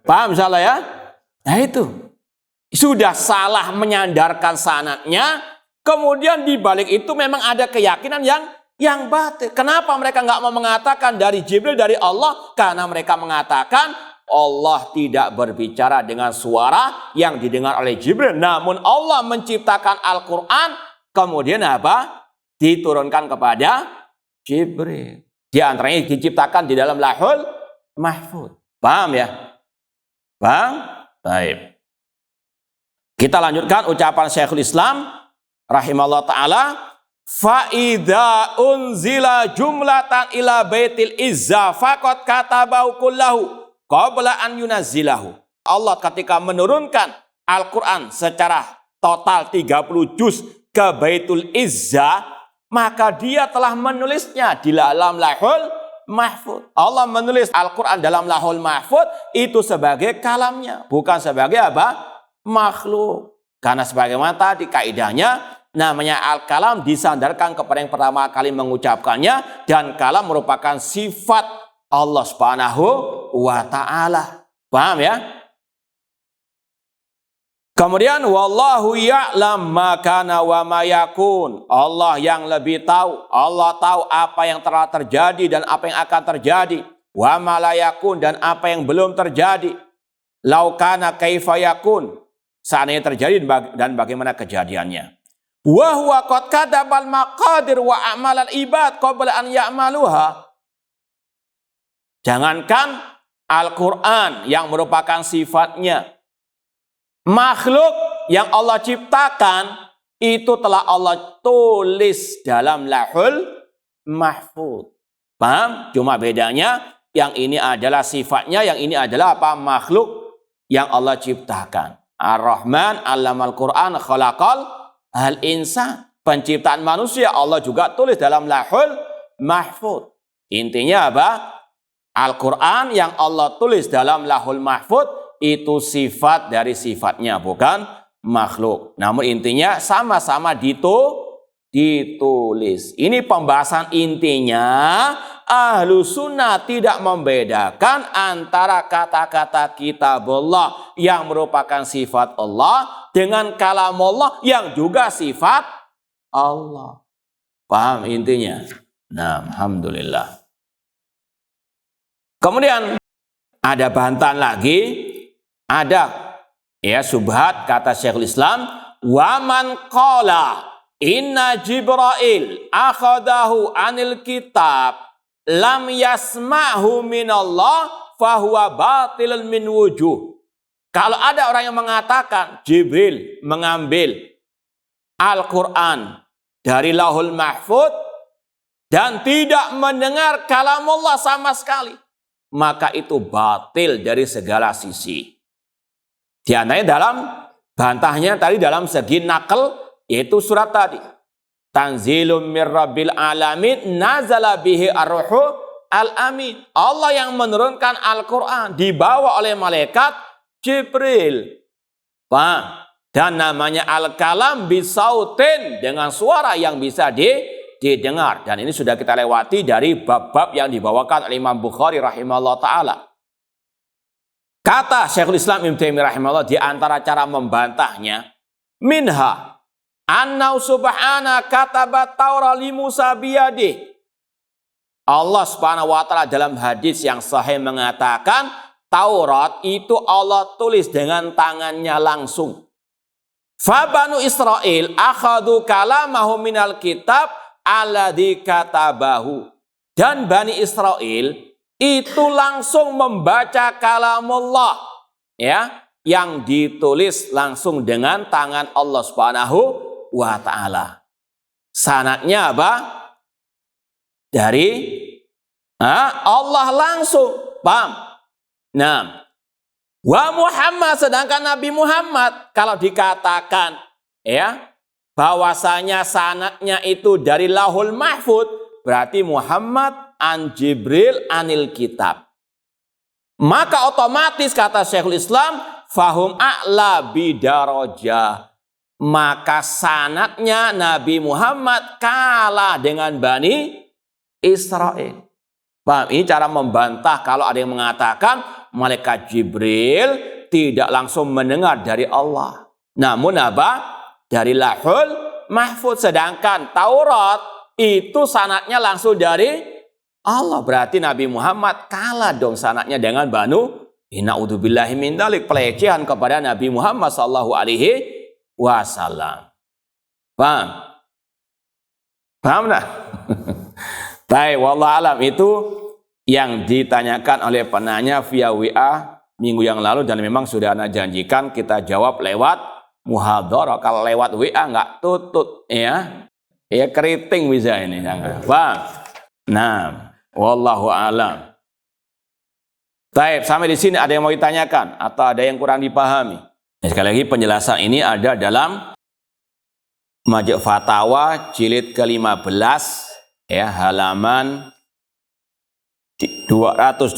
Paham salah ya? Nah itu. Sudah salah menyandarkan sanadnya. Kemudian di balik itu memang ada keyakinan yang batil. Kenapa mereka nggak mau mengatakan dari Jibril, dari Allah? Karena mereka mengatakan Allah tidak berbicara dengan suara yang didengar oleh Jibril. Namun Allah menciptakan Al-Quran, kemudian apa? Diturunkan kepada Jibril. Di antaranya diciptakan di dalam Lauhul Mahfuz. Paham ya? Paham? Baik. Kita lanjutkan ucapan Syekhul Islam rahimahullah ta'ala. Fa'idha unzila jumlatan ila baitil izza faqad katabahu kullahu qabla an yunazzilahu. Allah ketika menurunkan Al-Quran secara total 30 juz ke Baitul Izza, maka dia telah menulisnya di dalam Lauhul Mahfuz. Allah menulis Al-Quran dalam Lauhul Mahfuz itu sebagai kalamnya, bukan sebagai apa? Makhluk. Karena sebagaimana tadi kaidahnya, namanya al-kalam disandarkan kepada yang pertama kali mengucapkannya, dan kalam merupakan sifat Allah Subhanahu wa ta'ala. Paham ya? Kemudian wallahu ya'lam ma kana wa ma yakun. Allah yang lebih tahu. Allah tahu apa yang telah terjadi dan apa yang akan terjadi. Wa ma la yakun, dan apa yang belum terjadi. Lau kana kaifa yakun, seandainya terjadi dan bagaimana kejadiannya. Wa huwa qad kadabal maqadir wa a'malal ibad qabla an ya'maluha. Jangankan Al-Quran yang merupakan sifatnya, makhluk yang Allah ciptakan itu telah Allah tulis dalam Lauhul Mahfuz. Paham? Cuma bedanya yang ini adalah sifatnya, yang ini adalah apa? Makhluk yang Allah ciptakan. Ar-Rahman 'allamal Qur'an khalaqal al-insan. Penciptaan manusia Allah juga tulis dalam Lauhul Mahfuz. Intinya apa? Al-Quran yang Allah tulis dalam Lauhul Mahfuz itu sifat dari sifatnya, bukan makhluk. Namun intinya sama-sama ditulis. Ini pembahasan intinya. Ahlu sunnah tidak membedakan antara kata-kata kitabullah yang merupakan sifat Allah dengan kalamullah yang juga sifat Allah. Paham intinya? Nah, alhamdulillah. Kemudian ada bantahan lagi, ada ya subhat kata Syekhul Islam, wa man qala inna Jibril akhadahu anil kitab lam yasma'hu minallah fahuwa batilun min wujuh. Kalau ada orang yang mengatakan Jibril mengambil Al-Quran dari Lauhul Mahfuz dan tidak mendengar kalamullah sama sekali, maka itu batil dari segala sisi. Di antaranya dalam bantahnya tadi dalam segi nakal, yaitu surat tadi. Tanzilum mir rabbil alamin nazala bihi ar-ruhu al-amin. Allah yang menurunkan Al-Quran dibawa oleh malaikat Jibril. Paham? Dan namanya al-kalam bisautin, dengan suara yang bisa didengar. Dan ini sudah kita lewati dari bab-bab yang dibawakan oleh Imam Bukhari rahimahullah ta'ala. Kata Syekhul Islam Ibnu Taimiyah rahimahullah di antara cara membantahnya, minha annau subhana katabat Taurah li Musa biyadih. Allah Subhanahu wa taala dalam hadis yang sahih mengatakan Taurat itu Allah tulis dengan tangannya langsung. Fa banu Israil akhadu kalamahu minal kitab alladzi katabahu. Dan Bani Israel itu langsung membaca kalamullah, ya, yang ditulis langsung dengan tangan Allah Subhanahu wa taala. Sanadnya apa? Dari Allah langsung. Paham? Nah, wa Muhammad, sedangkan Nabi Muhammad kalau dikatakan ya bahwasanya sanadnya itu dari Lauhul Mahfuz, berarti Muhammad an Jibril anil kitab. Maka otomatis kata Syekhul Islam, fahum a'la bidarajah. Maka sanadnya Nabi Muhammad kalah dengan Bani Israel. Paham? Ini cara membantah kalau ada yang mengatakan malaikat Jibril tidak langsung mendengar dari Allah. Namun apa? Dari Lauhul Mahfuz. Sedangkan Taurat itu sanadnya langsung dari Allah. Berarti Nabi Muhammad kalah dong sanadnya dengan Banu. Na'udzubillahi min dzalik, pelecehan kepada Nabi Muhammad sallallahu alaihi wasallam. Paham? Paham tak? Baik, wallahu alam, itu yang ditanyakan oleh penanya via WA minggu yang lalu dan memang sudah ana janjikan kita jawab lewat muhadharah. Kalau lewat WA nggak tutut ya. Ya keriting bisa ini. Paham? Nah, wallahu alam. Baik, sampai di sini ada yang mau ditanyakan atau ada yang kurang dipahami? Nah, sekali lagi penjelasan ini ada dalam Majmu' Fatawa jilid ke-15 ya, halaman 222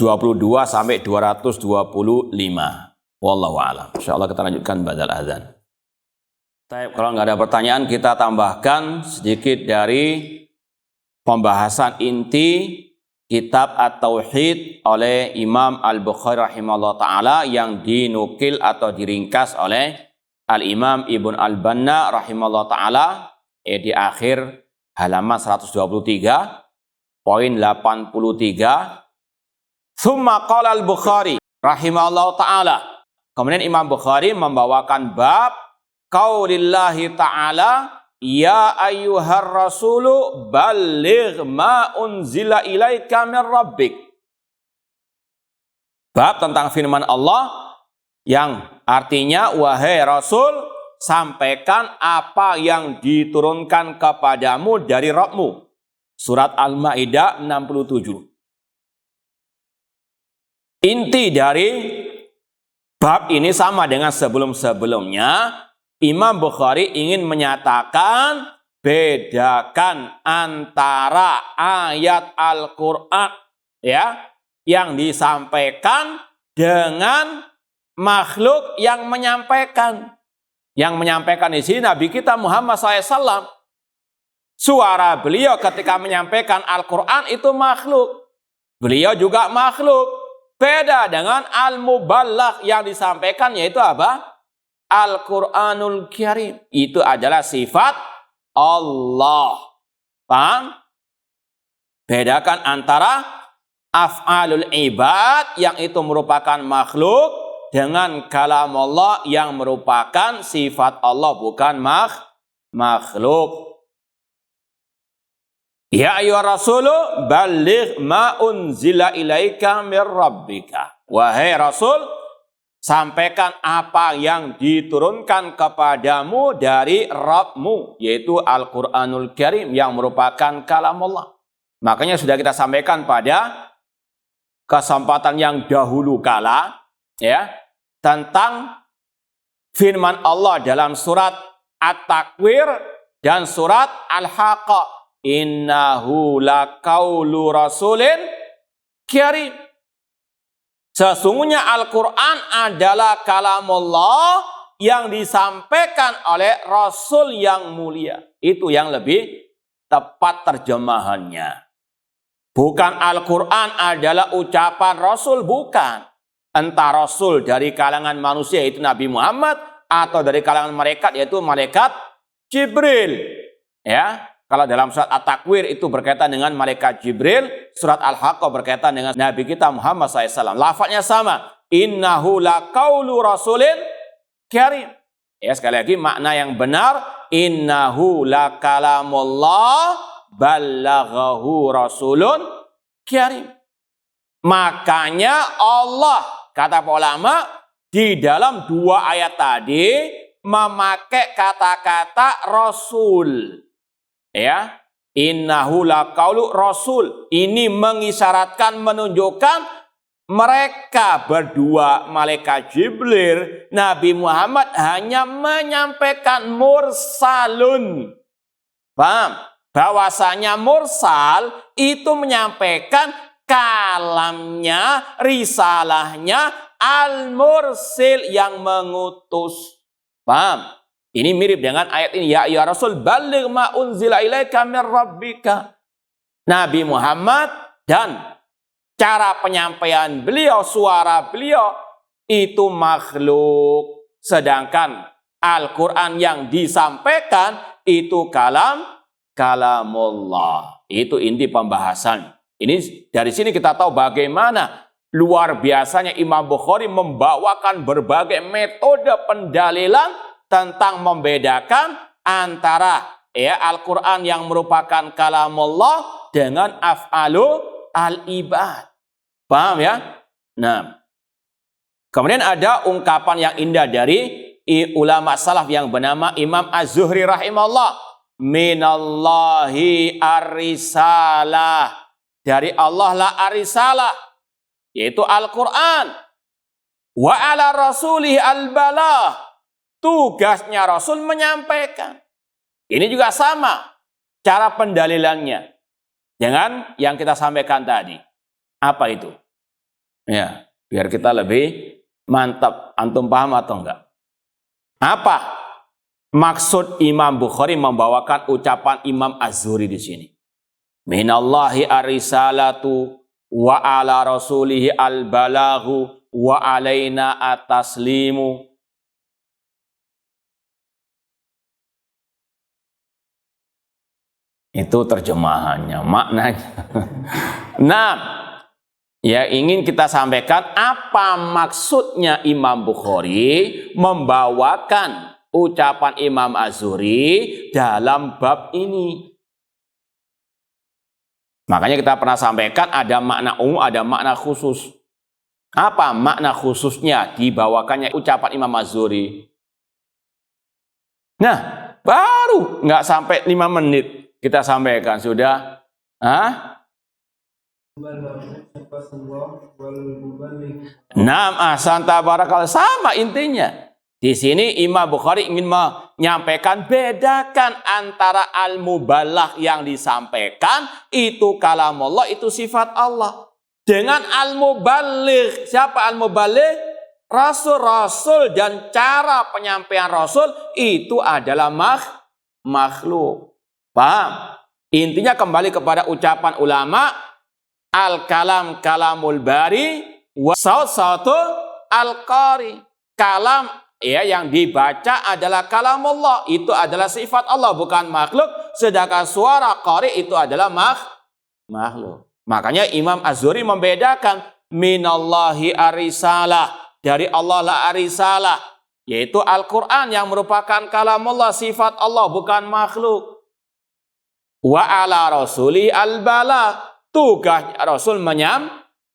sampai 225. Wallahu a'lam. Insyaallah kita lanjutkan ba'dal azan. Baik, kalau nggak ada pertanyaan kita tambahkan sedikit dari pembahasan inti kitab At-Tauhid oleh Imam Al-Bukhari rahimahullah ta'ala yang dinukil atau diringkas oleh Al-Imam Ibn Al-Banna rahimahullah ta'ala di akhir halaman 123 poin 83. Tsumma qala Al-Bukhari rahimahullah ta'ala. Kemudian Imam Bukhari membawakan bab qaulillahi ta'ala ya ayyuhar rasulu balligh ma unzila ilaika min rabbik. Bab tentang firman Allah yang artinya wahai Rasul, sampaikan apa yang diturunkan kepadamu dari Rabbmu. Surat Al-Maidah 67. Inti dari bab ini sama dengan sebelum-sebelumnya. Imam Bukhari ingin menyatakan bedakan antara ayat Al-Quran ya yang disampaikan dengan makhluk yang menyampaikan. Yang menyampaikan di sini Nabi kita Muhammad SAW. Suara beliau ketika menyampaikan Al-Quran itu makhluk. Beliau juga makhluk. Beda dengan Al-Mubalagh yang disampaikan yaitu apa? Al-Quranul Karim. Itu adalah sifat Allah. Paham? Bedakan antara af'alul ibad yang itu merupakan makhluk dengan kalam Allah yang merupakan sifat Allah bukan makhluk. Ya ayyuhar rasulu balligh ma unzila ilaika mir rabbika. Wahai Rasul, sampaikan apa yang diturunkan kepadamu dari Rabbmu, yaitu Al-Quranul Karim yang merupakan kalam Allah. Makanya sudah kita sampaikan pada kesempatan yang dahulu kala, ya, tentang firman Allah dalam surat At-Takwir dan surat Al-Haqqah. Innahu laqaulu rasulin karim. Sesungguhnya Al-Quran adalah kalamullah yang disampaikan oleh Rasul yang mulia. Itu yang lebih tepat terjemahannya. Bukan Al-Quran adalah ucapan Rasul, bukan. Entah Rasul dari kalangan manusia yaitu Nabi Muhammad, atau dari kalangan malaikat yaitu malaikat Jibril. Ya, kalau dalam surat At-Takwir itu berkaitan dengan malaikat Jibril, surat Al-Haqqah berkaitan dengan Nabi kita Muhammad SAW. Lafadznya sama. Innahu laqaulu rasulin karim. Ya, sekali lagi makna yang benar. Innahu lakalamullah ballaghahu rasulun karim. Makanya Allah, kata ulama, di dalam dua ayat tadi memakai kata-kata rasul. Ya, innahu laqaulu rasul. Ini mengisyaratkan, menunjukkan mereka berdua, malaikat Jibril, Nabi Muhammad hanya menyampaikan mursalun. Paham? Bahwasanya mursal itu menyampaikan kalamnya, risalahnya al-mursil yang mengutus. Paham? Ini mirip dengan ayat ini. Ya ayyuhar rasul balligh ma unzila ilaika mir rabbika. Nabi Muhammad dan cara penyampaian beliau, suara beliau itu makhluk. Sedangkan Al-Quran yang disampaikan itu kalamullah. Itu inti pembahasan. Ini dari sini kita tahu bagaimana luar biasanya Imam Bukhari membawakan berbagai metode pendalilan tentang membedakan antara Al-Quran yang merupakan kalamullah dengan af'alu al-ibad. Paham ya? Nah, kemudian ada ungkapan yang indah dari ulama salaf yang bernama Imam Az-Zuhri rahimahullah. Minallahi ar-risalah. Dari Allah lah ar-risalah, yaitu Al-Quran. Wa ala rasulih al-balah. Tugasnya Rasul menyampaikan. Ini juga sama cara pendalilannya dengan yang kita sampaikan tadi. Apa itu? Ya, biar kita lebih mantap. Antum paham atau enggak? Apa maksud Imam Bukhari membawakan ucapan Imam Az-Zuhri di sini? Minallahi ar-risalatu wa ala rasulihi al-balahu wa alaina at-taslimu. Itu terjemahannya, maknanya. Nah, ya ingin kita sampaikan apa maksudnya Imam Bukhari membawakan ucapan Imam Az-Zuhri dalam bab ini. Makanya kita pernah sampaikan ada makna umum, ada makna khusus. Apa makna khususnya dibawakannya ucapan Imam Az-Zuhri? Nah, baru nggak sampai 5 menit. Kita sampaikan sudah. Naam ahsan tabarakallah, sama intinya. Di sini Imam Bukhari ingin menyampaikan bedakan antara al-mubalagh yang disampaikan itu kalamullah, itu sifat Allah, dengan al-muballigh. Siapa al-muballigh? Rasul-rasul, dan cara penyampaian Rasul itu adalah makhluk. Paham? Intinya kembali kepada ucapan ulama, al-kalam kalamul bari wa sautu al-qari. Kalam yang dibaca adalah kalamullah, itu adalah sifat Allah, bukan makhluk. Sedangkan suara qari itu adalah makhluk. Makanya Imam Az-Zuhri membedakan minallahi ar-risalah, dari Allah la ar-risalah, yaitu Al-Quran yang merupakan kalamullah, sifat Allah, bukan makhluk. wa ala rasuli al-bala. Tugas Rasul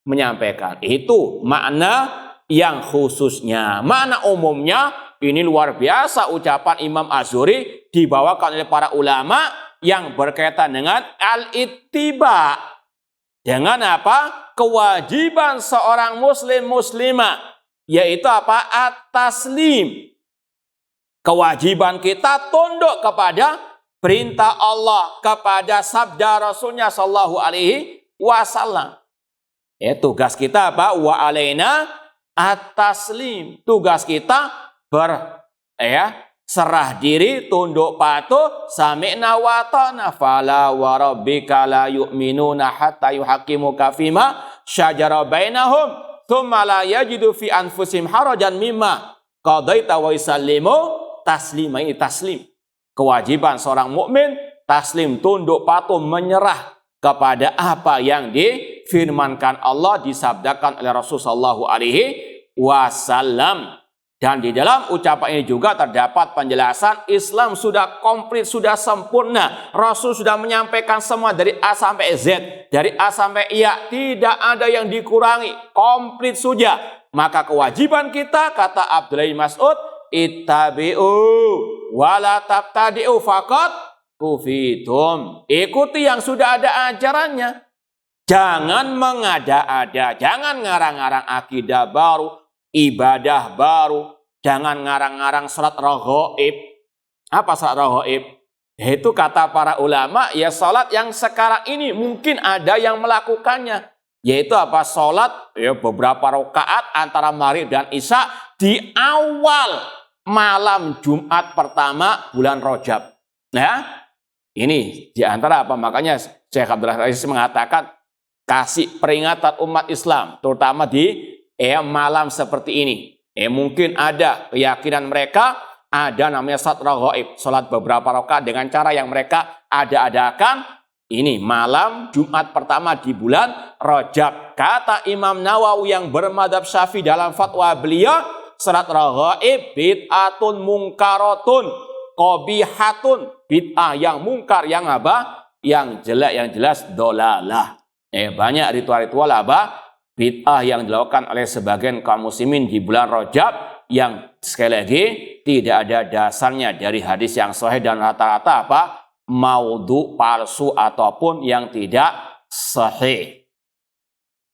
menyampaikan. Itu makna yang khususnya. Makna umumnya ini luar biasa ucapan Imam Az-Zuhri dibawakan oleh para ulama yang berkaitan dengan al-ittiba. Dengan apa? Kewajiban seorang muslim muslimah, yaitu apa? At-taslim. Kewajiban kita tunduk kepada perintah Allah, kepada sabda Rasulnya sallallahu alaihi wasallam. Tugas kita apa? Wa alaina at-taslim. Tugas kita serah diri, tunduk patuh, sami'na wa ta'na. Fala wa rabbika la yu'minuna hatta yuhaqqimuka fima syajara bainahum thumma la yajidu fi anfusihim harajan mimma qadaita wa yusallimu taslima. Ini taslim. Kewajiban seorang mukmin taslim, tunduk patuh, menyerah kepada apa yang difirmankan Allah, disabdakan oleh Rasulullah sallallahu alaihi wasallam. Dan di dalam ucapan ini juga terdapat penjelasan Islam sudah komplit, sudah sempurna. Rasul sudah menyampaikan semua dari A sampai Z, dari A sampai Ya, tidak ada yang dikurangi, komplit sudah. Maka kewajiban kita, kata Abdullah bin Mas'ud, ittabi'u wala tabtadi'u faqad kufitum. Ikuti yang sudah ada ajarannya. Jangan mengada-ada, jangan ngarang-ngarang akidah baru, ibadah baru, jangan ngarang-ngarang salat raghaib. Apa salat raghaib? Itu kata para ulama, ya salat yang sekarang ini mungkin ada yang melakukannya. Yaitu apa? Salat beberapa rakaat antara maghrib dan isya di awal malam Jumat pertama bulan Rajab. Nah, ini di antara apa? Makanya Syekh Abdul Aziz mengatakan kasih peringatan umat Islam, terutama di malam seperti ini. Mungkin ada keyakinan mereka ada namanya salat raghaib, salat beberapa rakaat dengan cara yang mereka ada-adakan. Ini malam Jumat pertama di bulan Rajab. Kata Imam Nawawi yang bermadzhab Syafi'i dalam fatwa beliau, salat raghaib bid'atun munkaratun qabihatun, bid'ah yang mungkar, yang apa? Yang jelek, yang jelas dolalah. Banyak ritual-ritual apa? Bid'ah yang dilakukan oleh sebagian kaum muslimin di bulan Rajab yang sekali lagi tidak ada dasarnya dari hadis yang sahih dan rata-rata apa? Maudhu, palsu ataupun yang tidak sahih.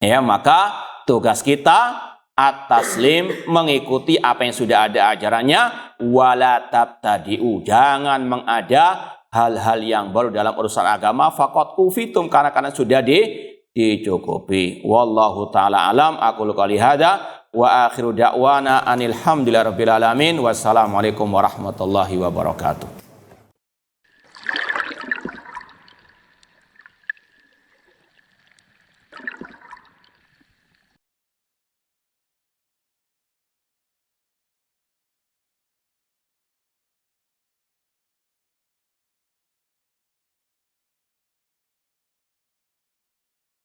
Maka tugas kita at-taslim, mengikuti apa yang sudah ada ajarannya, wala tabtadi'u, jangan mengada hal-hal yang baru dalam urusan agama, faqad kufitum, karena sudah dicukupi. Wallahu taala alam. Aku qouli hada wa akhiru da'wana anil hamdulillahi rabbil alamin. Wassalamualaikum warahmatullahi wabarakatuh.